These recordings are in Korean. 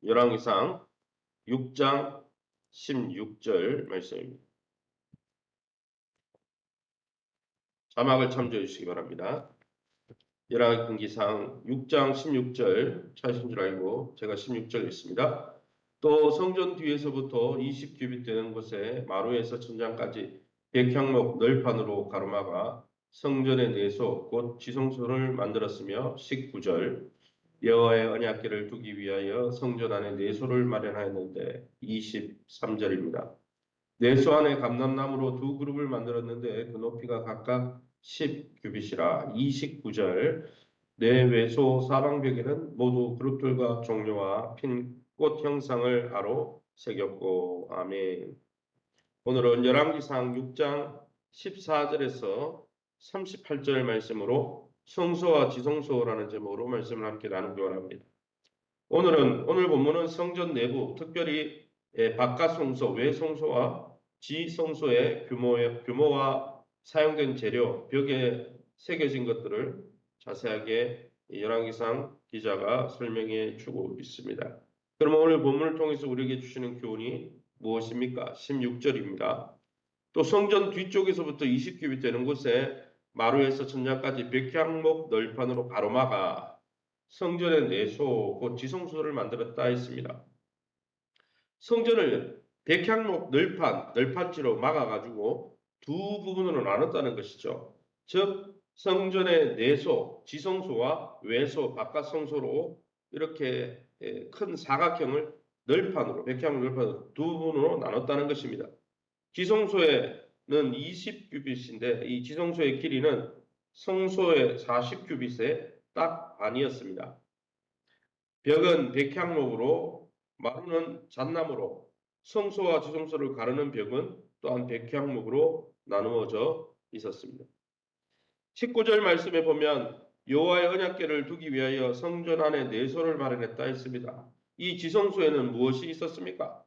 열왕기상 6장 16절 말씀입니다. 자막을 참조해 주시기 바랍니다. 열왕기상 6장 16절 찾으신 줄 알고 제가 16절 읽습니다. 또 성전 뒤에서부터 20규빗 되는 곳에 마루에서 천장까지 백향목 널판으로 가로막아 성전의 내소 곧 지성소를 만들었으며 19절 여호와의 언약궤를 두기 위하여 성전 안에 내소를 마련하였는데 23절입니다. 내소 안에 감람나무로 두 그룹을 만들었는데 그 높이가 각각 10규빗이라 29절 내외소 사방벽에는 모두 그룹들과 종려와 핀 꽃 형상을 아로 새겼고 아멘. 오늘은 열왕기상 6장 14절에서 38절 말씀으로 성소와 지성소라는 제목으로 말씀을 함께 나누기 원합니다. 오늘 본문은 성전 내부, 특별히 바깥 성소, 외성소와 지성소의 규모와 사용된 재료, 벽에 새겨진 것들을 자세하게 열왕기상 기자가 설명해 주고 있습니다. 그럼 오늘 본문을 통해서 우리에게 주시는 교훈이 무엇입니까? 16절입니다. 또 성전 뒤쪽에서부터 20규빗 되는 곳에 마루에서 천장까지 백향목 널판으로 가로막아 성전의 내소 곧 지성소를 만들었다 했습니다. 성전을 백향목 널판지로 막아가지고 두 부분으로 나눴다는 것이죠. 즉 성전의 내소, 지성소와 외소, 바깥 성소로 이렇게 큰 사각형을 널판으로, 백향목 널판으로 두 부분으로 나눴다는 것입니다. 지성소에는 20규빗인데 이 지성소의 길이는 성소의 40규빗의 딱 반이었습니다. 벽은 백향목으로, 마루는 잣나무로, 성소와 지성소를 가르는 벽은 또한 백향목으로 나누어져 있었습니다. 19절 말씀에 보면 여호와의 언약궤를 두기 위하여 성전 안에 내소를 마련했다 했습니다. 이 지성소에는 무엇이 있었습니까?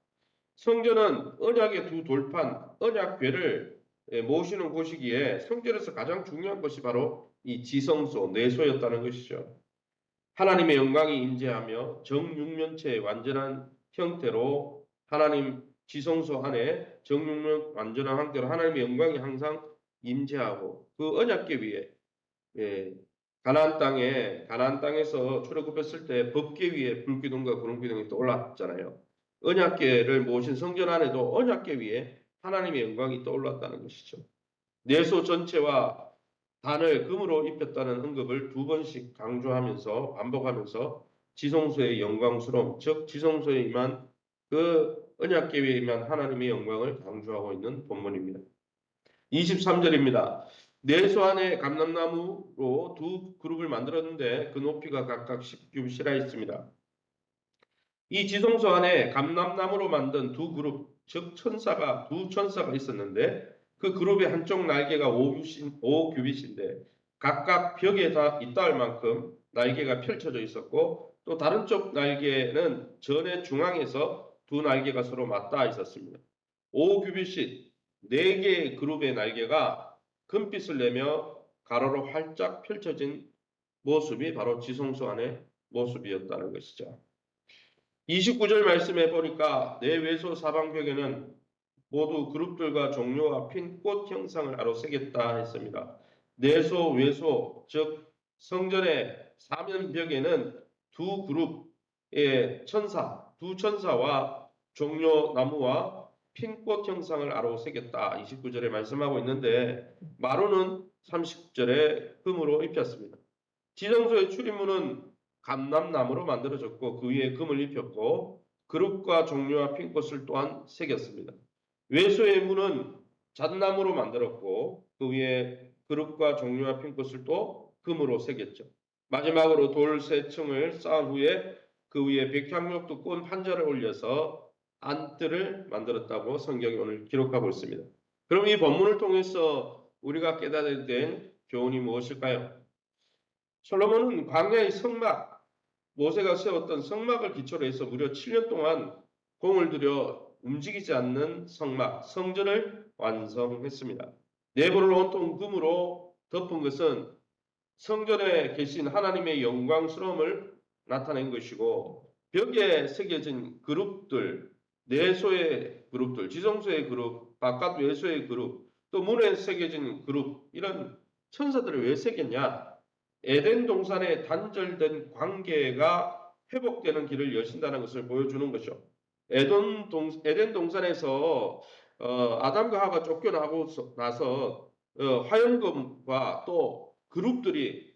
성전은 언약의 두 돌판, 언약궤를 모시는 곳이기에 성전에서 가장 중요한 것이 바로 이 지성소, 내소였다는 것이죠. 하나님의 영광이 임재하며 정육면체의 완전한 형태로 하나님 지성소 안에 정육면 완전한 형태로 하나님의 영광이 항상 임재하고 그 언약궤 위에 가나안 땅에서 출애굽했을 때 법궤 위에 불기둥과 구름기둥이 떠올랐잖아요. 언약궤를 모신 성전 안에도 언약궤 위에 하나님의 영광이 떠올랐다는 것이죠. 내소 전체와 단을 금으로 입혔다는 언급을 두 번씩 강조하면서 반복하면서 지성소의 영광스러움, 즉 지성소에 임한 그 언약궤 위에 임한 하나님의 영광을 강조하고 있는 본문입니다. 23절입니다. 내소 안에 감람나무로 두 그룹을 만들었는데 그 높이가 각각 10규빗이라 했습니다. 이 지성소 안에 감람나무로 만든 두 그룹, 즉 두 천사가 있었는데 그 그룹의 한쪽 날개가 5규빗인데 각각 벽에 다 있다할 만큼 날개가 펼쳐져 있었고 또 다른 쪽 날개는 전의 중앙에서 두 날개가 서로 맞닿아 있었습니다. 5규빗씩 4개의 그룹의 날개가 금빛을 내며 가로로 활짝 펼쳐진 모습이 바로 지성소 안의 모습이었다는 것이죠. 29절 말씀에 보니까 내외소 사방벽에는 모두 그룹들과 종려와 핀 꽃 형상을 아로 새겼다 했습니다. 내소, 외소, 즉 성전의 사면벽에는 두 그룹의 두 천사와 종려 나무와 핀 꽃 형상을 아로 새겼다. 29절에 말씀하고 있는데 마루는 30절에 금으로 입혔습니다. 지성소의 출입문은 감람나무로 만들어졌고 그 위에 금을 입혔고 그룹과 종려와 핀꽃을 또한 새겼습니다. 외소의 문은 잣나무로 만들었고 그 위에 그룹과 종려와 핀꽃을 또 금으로 새겼죠. 마지막으로 돌 3층을 쌓은 후에 그 위에 백향목도 꼰 판자를 올려서 안뜰을 만들었다고 성경이 오늘 기록하고 있습니다. 그럼 이 본문을 통해서 우리가 깨달아야 될 교훈이 무엇일까요? 솔로몬은 광야의 성막, 모세가 세웠던 성막을 기초로 해서 무려 7년 동안 공을 들여 움직이지 않는 성막, 성전을 완성했습니다. 내부를 온통 금으로 덮은 것은 성전에 계신 하나님의 영광스러움을 나타낸 것이고 벽에 새겨진 그룹들, 내소의 그룹들, 지성소의 그룹, 바깥 외소의 그룹, 또 문에 새겨진 그룹, 이런 천사들을 왜 새겼냐? 에덴 동산의 단절된 관계가 회복되는 길을 여신다는 것을 보여주는 거죠. 에덴 동산에서 아담과 하와가 쫓겨나고 나서 화염금과 또 그룹들이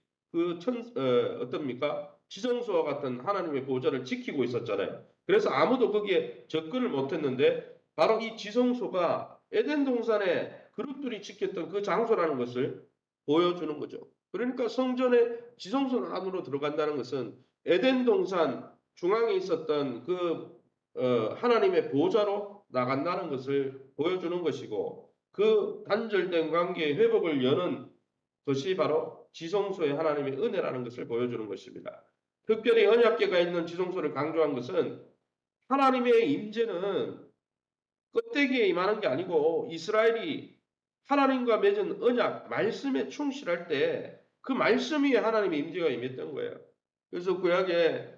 어떻습니까? 지성소와 같은 하나님의 보좌를 지키고 있었잖아요. 그래서 아무도 거기에 접근을 못했는데 바로 이 지성소가 에덴 동산에 그룹들이 지켰던 그 장소라는 것을 보여주는 거죠. 그러니까 성전의 지성소 안으로 들어간다는 것은 에덴 동산 중앙에 있었던 하나님의 보좌로 나간다는 것을 보여주는 것이고 그 단절된 관계의 회복을 여는 것이 바로 지성소의 하나님의 은혜라는 것을 보여주는 것입니다. 특별히 언약궤가 있는 지성소를 강조한 것은 하나님의 임재는 껍데기에 임하는 게 아니고 이스라엘이 하나님과 맺은 언약, 말씀에 충실할 때 그 말씀 위에 하나님의 임재가 임했던 거예요. 그래서 구약의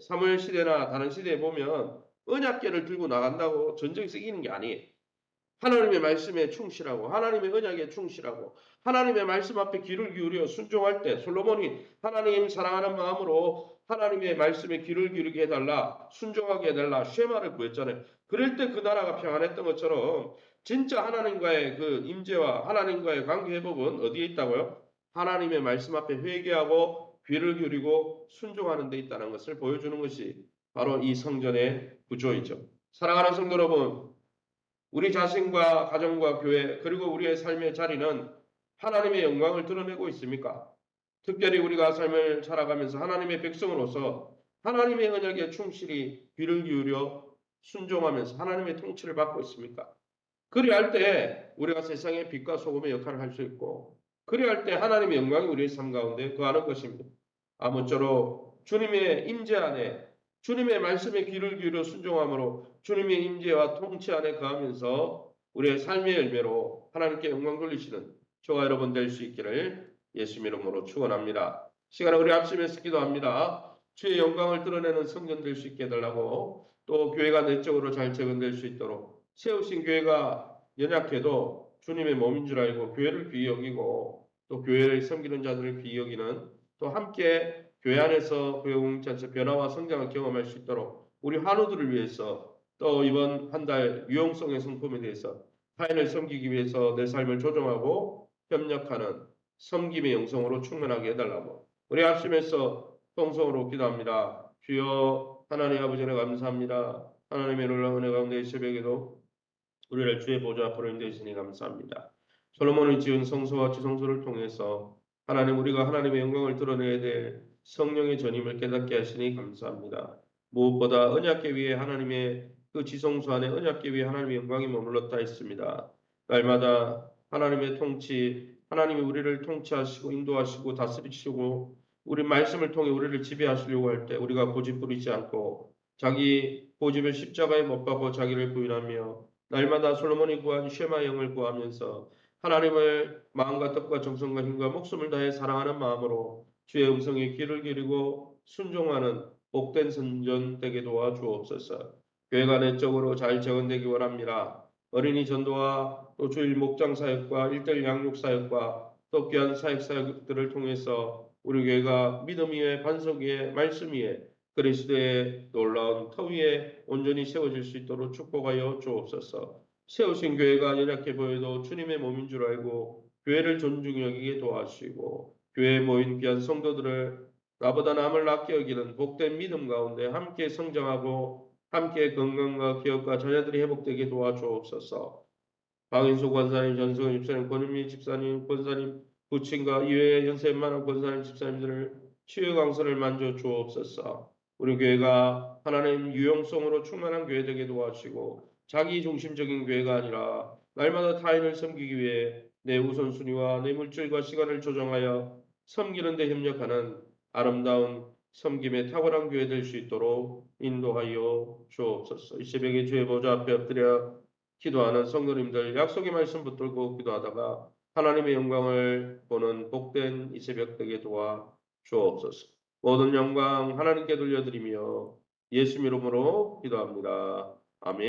사무엘 시대나 다른 시대에 보면 언약궤를 들고 나간다고 전쟁에서 이기는 게 아니에요. 하나님의 말씀에 충실하고 하나님의 언약에 충실하고 하나님의 말씀 앞에 귀를 기울여 순종할 때 솔로몬이 하나님 사랑하는 마음으로 하나님의 말씀에 귀를 기울이게 해달라, 순종하게 해달라, 쉐마를 구했잖아요. 그럴 때 그 나라가 평안했던 것처럼 진짜 하나님과의 그 임재와 하나님과의 관계 회복은 어디에 있다고요? 하나님의 말씀 앞에 회개하고 귀를 기울이고 순종하는 데 있다는 것을 보여주는 것이 바로 이 성전의 구조이죠. 사랑하는 성도 여러분, 우리 자신과 가정과 교회 그리고 우리의 삶의 자리는 하나님의 영광을 드러내고 있습니까? 특별히 우리가 삶을 살아가면서 하나님의 백성으로서 하나님의 언약에 충실히 귀를 기울여 순종하면서 하나님의 통치를 받고 있습니까? 그리할 때 우리가 세상의 빛과 소금의 역할을 할 수 있고 그리할 때 하나님의 영광이 우리의 삶 가운데 거하는 것입니다. 아무쪼록 주님의 임재 안에 주님의 말씀에 귀를 기울여 순종함으로 주님의 임재와 통치 안에 거하면서 우리의 삶의 열매로 하나님께 영광 돌리시는 저와 여러분 될 수 있기를 예수 이름으로 축원합니다. 시간에 우리 합심해서 기도합니다. 주의 영광을 드러내는 성전 될 수 있게 해달라고 또 교회가 내적으로 잘 재건될 수 있도록 세우신 교회가 연약해도 주님의 몸인 줄 알고 교회를 귀히 여기고 또 교회를 섬기는 자들을 귀히 여기는 또 함께 교회 안에서 교회 공동체에서 변화와 성장을 경험할 수 있도록 우리 환우들을 위해서 또 이번 한 달 유용성의 성품에 대해서 타인을 섬기기 위해서 내 삶을 조정하고 협력하는 섬김의 영성으로 충만하게 해달라고 우리 합심해서 통성으로 기도합니다. 주여 하나님 아버지 를 감사합니다. 하나님의 놀라운 은혜 가운데 이 새벽에도 우리를 주의 보좌 앞으로 인도하시니 감사합니다. 솔로몬이 지은 성소와 지성소를 통해서 하나님 우리가 하나님의 영광을 드러내야 될 성령의 전임을 깨닫게 하시니 감사합니다. 무엇보다 언약궤 위에 하나님의 그 지성소 안에 언약궤 위에 하나님의 영광이 머물렀다 했습니다. 날마다 하나님의 통치, 하나님이 우리를 통치하시고 인도하시고 다스리시고 우리 말씀을 통해 우리를 지배하시려고 할 때 우리가 고집 부리지 않고 자기 고집을 십자가에 못 박고 자기를 부인하며 날마다 솔로몬이 구한 쉐마 영을 구하면서 하나님을 마음과 뜻과 정성과 힘과 목숨을 다해 사랑하는 마음으로 주의 음성에 귀를 기울이고 순종하는 복된 선전 되게 도와 주옵소서. 교회가 내적으로 잘 재건되기 원합니다. 어린이 전도와 또 주일 목장 사역과 일대일 양육 사역과 또 귀한 사역들을 통해서 우리 교회가 믿음 위에 반석 위에 말씀 위에 그리스도의 놀라운 터 위에 온전히 세워질 수 있도록 축복하여 주옵소서. 세우신 교회가 연약해 보여도 주님의 몸인 줄 알고 교회를 존중히 여기게 도와주시고 교회에 모인 귀한 성도들을 나보다 남을 아껴 여기는 복된 믿음 가운데 함께 성장하고 함께 건강과 기업과 자녀들이 회복되게 도와주옵소서. 박인수 권사님, 전성훈 집사님, 권은미 집사님, 권사님, 부친과 이외의 연세 많은 권사님 집사님들을 치유 강선을 만져 주옵소서. 우리 교회가 하나님 유용성으로 충만한 교회 되게 도와주시고 자기 중심적인 교회가 아니라 날마다 타인을 섬기기 위해 내 우선순위와 내 물질과 시간을 조정하여 섬기는 데 협력하는 아름다운 섬김의 탁월한 교회 될 수 있도록 인도하여 주옵소서. 이 새벽에 주의 보좌 앞에 엎드려 기도하는 성도님들 약속의 말씀 붙들고 기도하다가 하나님의 영광을 보는 복된 이 새벽 되게 도와 주옵소서. 모든 영광 하나님께 돌려드리며 예수 이름으로 기도합니다. 아멘.